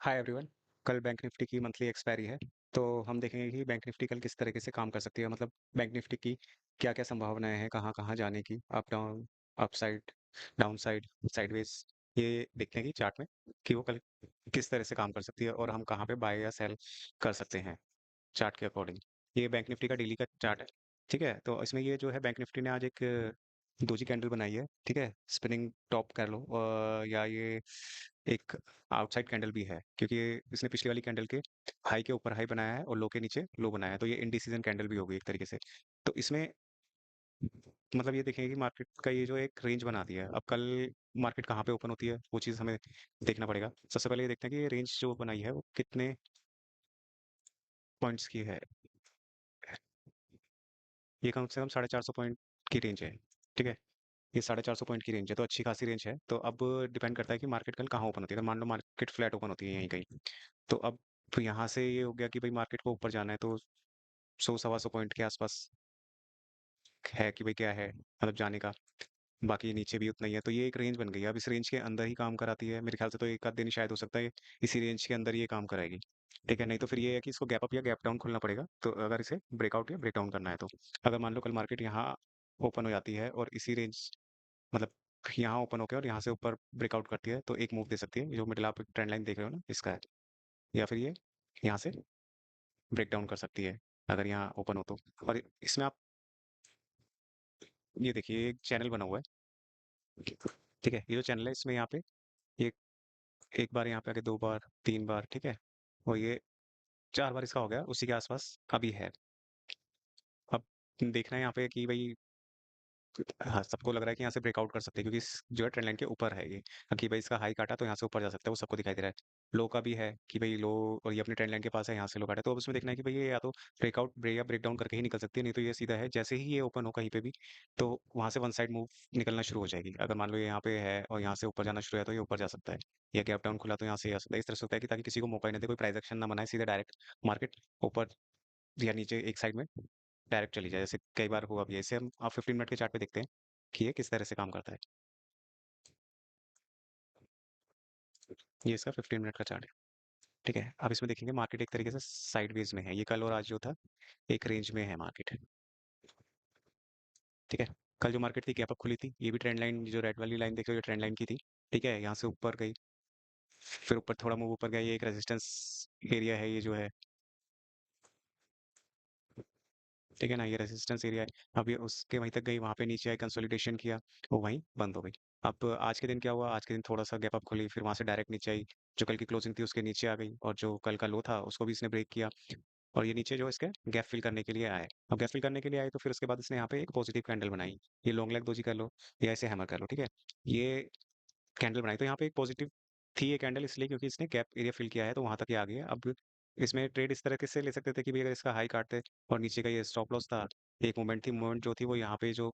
Hi everyone. कल bank Nifty की monthly expiry है। तो हम देखेंगे कि बैंक निफ्टी कल किस तरीके से काम कर सकती है, मतलब बैंक निफ्टी की क्या क्या संभावनाएं हैं, कहाँ कहाँ जाने की, up down, up side, down side, sideways. ये देखते हैं कि चार्ट में कि वो कल किस तरह से काम कर सकती है और हम कहाँ पे बाय या सेल कर सकते हैं चार्ट के अकॉर्डिंग। ये बैंक निफ्टी का डेली का चार्ट है। ठीक है, तो इसमें ये जो है बैंक निफ्टी ने आज एक दोजी कैंडल बनाई है। ठीक है, स्पिनिंग टॉप कर लो, या ये एक आउटसाइड कैंडल भी है, क्योंकि इसने पिछली वाली कैंडल के हाई के ऊपर हाई बनाया है और लो के नीचे लो बनाया है, तो ये इंडिसीजन कैंडल भी होगी एक तरीके से। तो इसमें मतलब ये देखेंगे कि मार्केट का ये जो एक रेंज बना दिया है, अब कल मार्केट कहाँ पे ओपन होती है वो चीज़ हमें देखना पड़ेगा। सबसे पहले ये देखते हैं कि ये रेंज जो बनाई है वो कितने पॉइंट्स की है। ये कम से कम 450 पॉइंट की रेंज है। ठीक है, ये 450 पॉइंट की रेंज है, तो अच्छी खासी रेंज है। तो अब डिपेंड करता है कि मार्केट कल कहाँ ओपन होती है। अगर मान लो मार्केट फ्लैट ओपन होती है यहीं कहीं, तो अब तो यहाँ से ये हो गया कि भाई मार्केट को ऊपर जाना है, तो 100 सवा 100 पॉइंट के आसपास है कि भाई क्या है मतलब जाने का। बाकी नीचे भी उतना ही है, तो ये एक रेंज बन गई है। अब इस रेंज के अंदर ही काम कराती है मेरे ख्याल से, तो एक आध दिन शायद हो सकता है इसी रेंज के अंदर ये काम कराएगी। ठीक है, नहीं तो फिर ये है कि इसको गैप अप या गैप डाउन खोलना पड़ेगा, तो अगर इसे ब्रेकआउट या ब्रेक डाउन करना है तो। अगर मान लो कल मार्केट यहाँ ओपन हो जाती है और इसी रेंज मतलब यहाँ ओपन होकर और यहाँ से ऊपर ब्रेकआउट करती है, तो एक मूव दे सकती है, जो मिडिल आप ट्रेंड लाइन देख रहे हो ना इसका है। या फिर ये यहाँ से ब्रेक डाउन कर सकती है अगर यहाँ ओपन हो तो। और इसमें आप ये देखिए एक चैनल बना हुआ है। ठीक है, ये जो चैनल है इसमें यहाँ पे एक एक बार यहाँ पे आके, दो बार, तीन बार, ठीक है, और ये चार बार इसका हो गया, उसी के आसपास अभी है। अब देखना है यहाँ पे कि भाई, हाँ, सबको लग रहा है कि यहाँ से ब्रेकआउट कर सकते हैं, क्योंकि इस जो है ट्रेंड लाइन के ऊपर है ये। कि भाई इसका हाई काटा तो यहाँ से ऊपर जा सकता है, वो सबको दिखाई दे रहा है। लो का भी है कि भाई लो, और ये अपने ट्रेंड लाइन के पास है, यहाँ से लो काटा है। तो अब उसमें देखना है कि भाई ये या तो ब्रेकआउट ब्रेक या ब्रेक डाउन करके ही निकल सकती है, नहीं तो ये सीधा है जैसे ही ये ओपन हो कहीं पे भी, तो वहां से वन साइड मूव निकलना शुरू हो जाएगी। अगर मान लो ये यहाँ पे है और यहाँ से ऊपर जाना शुरू है, तो ये ऊपर जा सकता है। या गैप डाउन खुला तो यहाँ से आ सकता है। इस तरह से होता है कि ताकि किसी को मौका ही ना दे, कोई प्राइस एक्शन ना बनाए, सीधा डायरेक्ट मार्केट ऊपर या नीचे एक साइड में डायरेक्ट चली जाए, जैसे कई बार हुआ भी है। इसे हम आप 15 मिनट के चार्ट पे देखते हैं कि ये किस तरह से काम करता है। ये इसका 15 मिनट का चार्ट है। ठीक है, अब इसमें देखेंगे मार्केट एक तरीके से साइडवेज में है। ये कल और आज जो था एक रेंज में है मार्केट। ठीक है, कल जो मार्केट थी गैप अप खुली थी, ये भी ट्रेंड लाइन, जो रेड वाली लाइन देख रहे हो, ये ट्रेंड लाइन की थी। ठीक है, यहाँ से ऊपर गई, फिर ऊपर थोड़ा मूव ऊपर गया, ये एक रेजिस्टेंस एरिया है ये जो है। ठीक है ना, ये रेजिस्टेंस एरिया है। अब ये उसके वहीं तक गई, वहां पे नीचे आई, कंसोलिडेशन किया, वो वहीं बंद हो गई। अब आज के दिन क्या हुआ, आज के दिन थोड़ा सा गैप अप खुली, फिर वहां से डायरेक्ट नीचे आई, जो कल की क्लोजिंग थी उसके नीचे आ गई, और जो कल का लो था उसको भी इसने ब्रेक किया। और ये नीचे जो इसके गैप फिल करने के लिए आए। अब गैप फिल करने के लिए आए, तो फिर उसके बाद इसने यहाँ पे एक पॉजिटिव कैंडल बनाई। ये लॉन्ग लेग दोजी कर लो या इसे हैमर कर लो। ठीक है, ये कैंडल बनाई, तो यहाँ पे एक पॉजिटिव थी ये कैंडल, इसलिए क्योंकि इसने गैप एरिया फिल किया है, तो वहां तक ये आ गई है। अब इसमें ट्रेड इस तरह से ले सकते थे कि भाई अगर इसका हाई काटते और नीचे का ये स्टॉप लॉस था, एक मूवमेंट थी, मूवमेंट जो थी वो यहाँ पे जो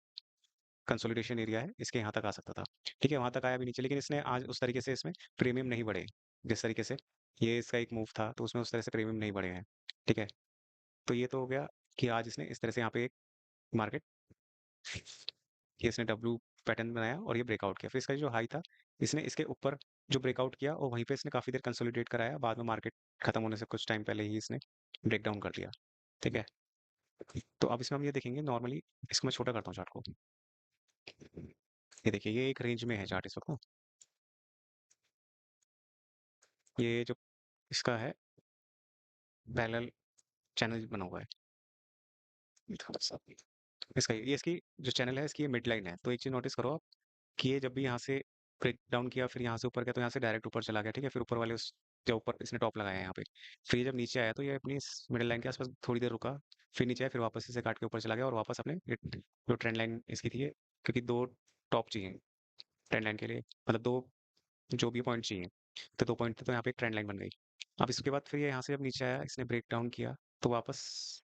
कंसोलिडेशन एरिया है इसके यहाँ तक आ सकता था। ठीक है, वहां तक आया भी नीचे, लेकिन इसने आज उस तरीके से इसमें प्रीमियम नहीं बढ़े जिस तरीके से ये इसका एक मूव था, तो उसमें उस तरह से प्रीमियम नहीं बढ़े हैं। ठीक है, तो ये तो हो गया कि आज इसने इस तरह से यहाँ पे एक मार्केट, ये इसने डब्लू पैटर्न बनाया और ये ब्रेकआउट किया। फिर इसका जो हाई था, इसने इसके ऊपर जो ब्रेकआउट किया और वहीं पे इसने काफी देर कंसोलिडेट कराया, बाद में मार्केट खत्म होने से कुछ टाइम पहले ही इसने ब्रेक डाउन कर दिया। ठीक है, तो अब इसमें हम ये देखेंगे नॉर्मली, इसको मैं छोटा करता हूँ चार्ट को। ये देखिए ये एक रेंज में है चार्ट इस वक्त ना। ये जो इसका है पैरेलल चैनल बना हुआ है, थोड़ा सा इसका ये इसकी जो चैनल है इसकी मिड लाइन है। तो एक चीज नोटिस करो आप कि ये जब भी यहाँ से ब्रेक डाउन किया, फिर यहाँ से ऊपर गया, तो यहाँ से डायरेक्ट ऊपर चला गया। ठीक है, फिर ऊपर वाले उस जो ऊपर इसने टॉप लगाया है यहाँ पे, फिर ये जब नीचे आया तो ये अपनी मिडिल लाइन के आसपास थोड़ी देर रुका, फिर नीचे आया, फिर वापस इसे काट के ऊपर चला गया और वापस अपने जो ट्रेंड लाइन इसकी थी क्योंकि दो टॉप चाहिए ट्रेंड लाइन के लिए, मतलब दो जो भी पॉइंट चाहिए, तो दो पॉइंट थे, तो यहाँ पे एक ट्रेंड लाइन बन गई। अब इसके बाद फिर ये यहाँ से जब नीचे आया, इसने ब्रेक डाउन किया, तो वापस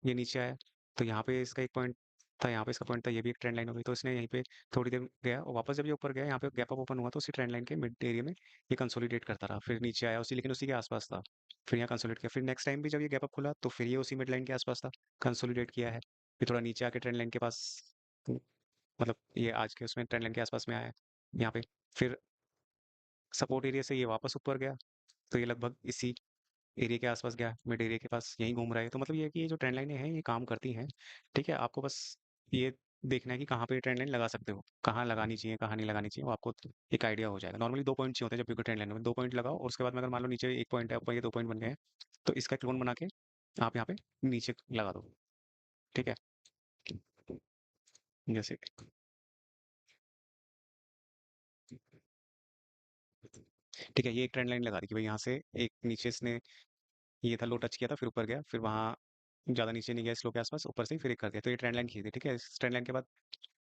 ये नीचे आया, तो यहाँ पे इसका एक पॉइंट था, यहाँ पे इसका पॉइंट था, ये भी एक ट्रेंड लाइन हो गई, तो इसने यहीं पे थोड़ी देर गया और वापस जब ये ऊपर गया, यहाँ पे गैप अप ओपन हुआ, तो उसी ट्रेंड लाइन के मिड एरिया में ये कंसोलिडेट करता रहा, फिर नीचे आया उसी, लेकिन उसी के आसपास था, फिर यहाँ कंसोलिडेट किया, फिर नेक्स्ट टाइम भी जब ये गैप अप खुला, तो फिर ये उसी मिड लाइन के आसपास था, कंसोलिडेट किया है, फिर थोड़ा नीचे आके ट्रेंड लाइन के पास, मतलब ये आज के उसमें ट्रेंड लाइन के आसपास में आया है यहाँ पे, फिर सपोर्ट एरिया से ये वापस ऊपर गया, तो ये लगभग इसी एरिया के आसपास गया, मिड एरिया के पास यहीं घूम रहा है। तो मतलब ये है कि ये जो ट्रेंड लाइनें हैं, ये काम करती हैं। ठीक है? आपको बस ये देखना है कि कहाँ पे ट्रेंड लाइन लगा सकते हो, कहाँ लगानी चाहिए, कहाँ नहीं लगानी चाहिए, वो आपको एक आइडिया हो जाएगा। नॉर्मली 2 पॉइंट चाहिए होते हैं जब भी कोई ट्रेंड लाइन में, 2 पॉइंट लगाओ और उसके बाद में अगर मान लो नीचे 1 पॉइंट है, ऊपर ये 2 पॉइंट बन गए हैं, तो इसका क्लोन बना के आप यहाँ पे नीचे लगा दो। ठीक है? जैसे ठीक है, ये एक ट्रेंड लाइन लगा दी कि भाई यहाँ से एक नीचे इसने ये था, लो टच किया था, फिर ऊपर गया, फिर वहाँ ज़्यादा नीचे नहीं गया स्लो के आसपास, ऊपर से ही फिर एक कर दिया। तो ये ट्रेंड लाइन खींच दी। ठीक है? इस ट्रेंड लाइन के बाद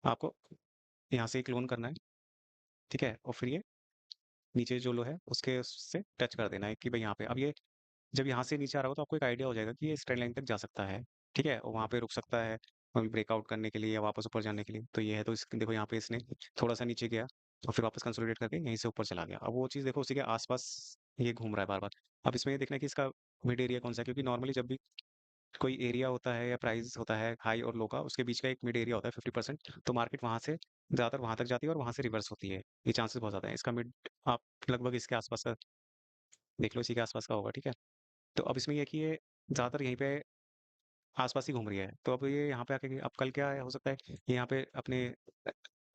आपको यहाँ से एक क्लोन करना है। ठीक है? और फिर ये नीचे जो लो है उसके उससे टच कर देना है कि भाई यहाँ पे अब ये जब यहाँ से नीचे आ रहा हो तो आपको एक आइडिया हो जाएगा कि ये इस ट्रेंड लाइन तक जा सकता है। ठीक है? और वहाँ पे रुक सकता है ब्रेकआउट करने के लिए या वापस ऊपर जाने के लिए। तो ये है, तो देखो यहाँ पे इसने थोड़ा सा नीचे गया और फिर वापस कंसोलिडेट करके यहीं से ऊपर चला गया। अब वो चीज़ देखो उसी के आसपास ये घूम रहा है बार बार। अब इसमें ये देखना है कि इसका मिड एरिया कौन सा है, क्योंकि नॉर्मली जब भी कोई एरिया होता है या प्राइस होता है हाई और लो का, उसके बीच का एक मिड एरिया होता है 50%। तो मार्केट वहां से ज्यादातर वहां तक जाती है और वहां से रिवर्स होती है। ये चांसेस बहुत ज्यादा है इसका मिड। आप लगभग इसके आसपास का देख लो, इसी के आसपास का होगा। ठीक है? तो अब इसमें ये है कि ये ज्यादातर यहीं पे आसपास ही घूम रही है। तो अब ये यहाँ पे आके अब कल क्या हो सकता है, ये यहाँ पे अपने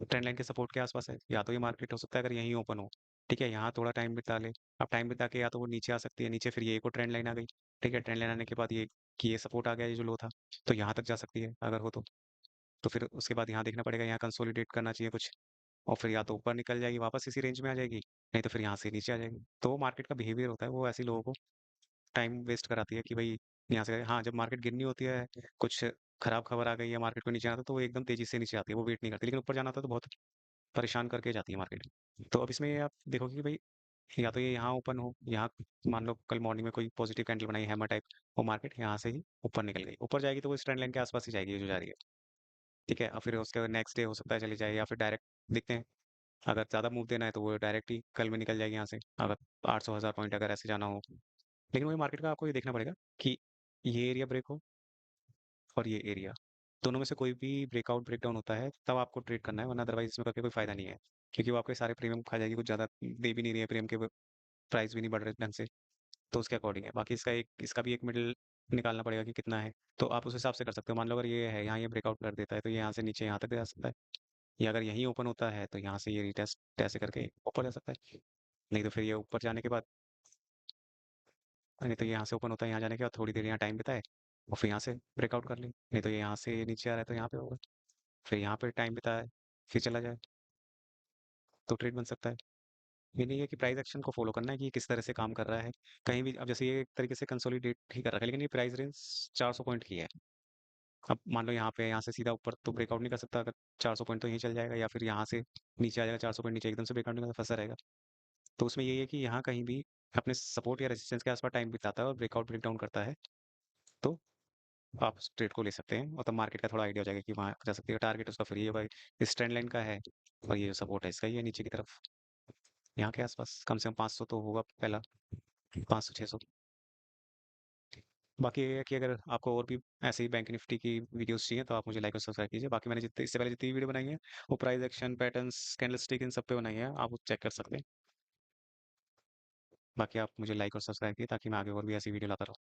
ट्रेंड लाइन के सपोर्ट के आसपास है, या तो ये मार्केट हो सकता है अगर यहीं ओपन हो। ठीक है? यहाँ थोड़ा टाइम बिता ले। अब टाइम बिता के या तो वो नीचे आ सकती है, नीचे फिर ये एक और ट्रेंड लाइन आ गई। ठीक है? ट्रेंड लाइन आने के बाद ये कि ये सपोर्ट आ गया, ये जो लो था, तो यहाँ तक जा सकती है अगर हो तो फिर उसके बाद यहाँ देखना पड़ेगा, यहाँ कंसोलिडेट करना चाहिए कुछ, और फिर या तो ऊपर निकल जाएगी वापस इसी रेंज में आ जाएगी, नहीं तो फिर यहाँ से नीचे आ जाएगी। तो वो मार्केट का बिहेवियर होता है, वो ऐसे लोगों को टाइम वेस्ट कराती है कि भाई यहाँ से हाँ, जब मार्केट गिरनी होती है, कुछ खराब खबर आ गई है, मार्केट को नीचे आना था, तो वो एकदम तेजी से नीचे आती है, वो वेट नहीं करती। लेकिन ऊपर जाना था तो बहुत परेशान करके जाती है मार्केट। तो अब इसमें ये आप देखोगे कि भाई या तो ये यहाँ ओपन हो, यहाँ मान लो कल मॉर्निंग में कोई पॉजिटिव कैंडल बनाई हैमर टाइप, वो मार्केट यहाँ से ही ऊपर निकल गई, ऊपर जाएगी तो वो इस ट्रेंड लाइन के आसपास ही जाएगी ये जो जा रही है। ठीक है? और फिर उसके नेक्स्ट डे हो सकता है चली जाए, या फिर डायरेक्ट देखते हैं, अगर ज़्यादा मूव देना है तो वो डायरेक्ट ही कल में निकल जाएगी यहाँ से, अगर 800 1000 पॉइंट अगर ऐसे जाना हो। लेकिन वही मार्केट का आपको ये देखना पड़ेगा कि ये एरिया ब्रेक हो और ये एरिया, दोनों में से कोई भी ब्रेकआउट ब्रेकडाउन होता है तब आपको ट्रेड करना है, वरना अदरवाइज इसमें करके कोई फायदा नहीं है। क्योंकि वो आपके सारे प्रीमियम खा जाएगी, कुछ ज़्यादा दे भी नहीं रही है प्रीमियम के, प्राइस भी नहीं बढ़ रहे ढंग से। तो उसके अकॉर्डिंग है। बाकी इसका भी एक मिडल निकालना पड़ेगा कि कितना है। तो आप उस हिसाब से कर सकते हो। मान लो अगर ये है यहाँ, ये ब्रेकआउट कर देता है तो ये यहाँ से नीचे यहाँ तक जा सकता है, या अगर यहीं ओपन होता है तो यहाँ से ये रिटेस्ट ऐसे करके ऊपर जा सकता है। नहीं तो फिर ये ऊपर जाने के बाद, नहीं तो ये यहाँ से ओपन होता है, यहाँ जाने के बाद थोड़ी देर यहाँ टाइम बिताए और फिर यहाँ से ब्रेकआउट कर ले। नहीं तो ये यहाँ से नीचे आ रहा है तो यहाँ पे होगा, फिर यहाँ पे टाइम बिताए फिर चला जाए, तो ट्रेड बन सकता है। ये नहीं है कि प्राइस एक्शन को फॉलो करना है कि ये किस तरह से काम कर रहा है कहीं भी। अब जैसे ये एक तरीके से कंसोलिडेट ही कर रहा है, लेकिन ये प्राइस रेंज 400 पॉइंट की है। अब मान लो यहाँ पे, यहाँ से सीधा ऊपर तो ब्रेकआउट नहीं कर सकता, अगर 400 पॉइंट तो यहीं चल जाएगा, या फिर यहाँ से नीचे आ जाएगा 400 पॉइंट नीचे, एकदम से ब्रेकआउट नहीं कर फंसा रहेगा। तो उसमें यही है कि यहाँ कहीं भी अपने सपोर्ट या रेजिस्टेंस के आसपास टाइम बिताता है और ब्रेकआउट ब्रेकडाउन करता है, तो आप उस ट्रेड को ले सकते हैं और तब मार्केट का थोड़ा आइडिया हो जाएगा कि वहाँ जा सकती है। टारगेट उसका फिर ये भाई इस ट्रेंड लाइन का है, और ये जो सपोर्ट है इसका ही है नीचे की तरफ, यहाँ के आसपास कम से कम 500 तो होगा पहला, 500 600। बाकी ये है कि अगर आपको और भी ऐसे ही बैंक निफ्टी की वीडियोस चाहिए तो आप मुझे लाइक और सब्सक्राइब कीजिए। बाकी मैंने जितने इससे पहले जितनी वीडियो बनाई है वो प्राइस एक्शन पैटर्न्स कैंडलस्टिक इन सब पे बनाई है, आप वो चेक कर सकते हैं। बाकी आप मुझे लाइक और सब्सक्राइब कीजिए ताकि मैं आगे और भी ऐसी वीडियो लाता रहूँ।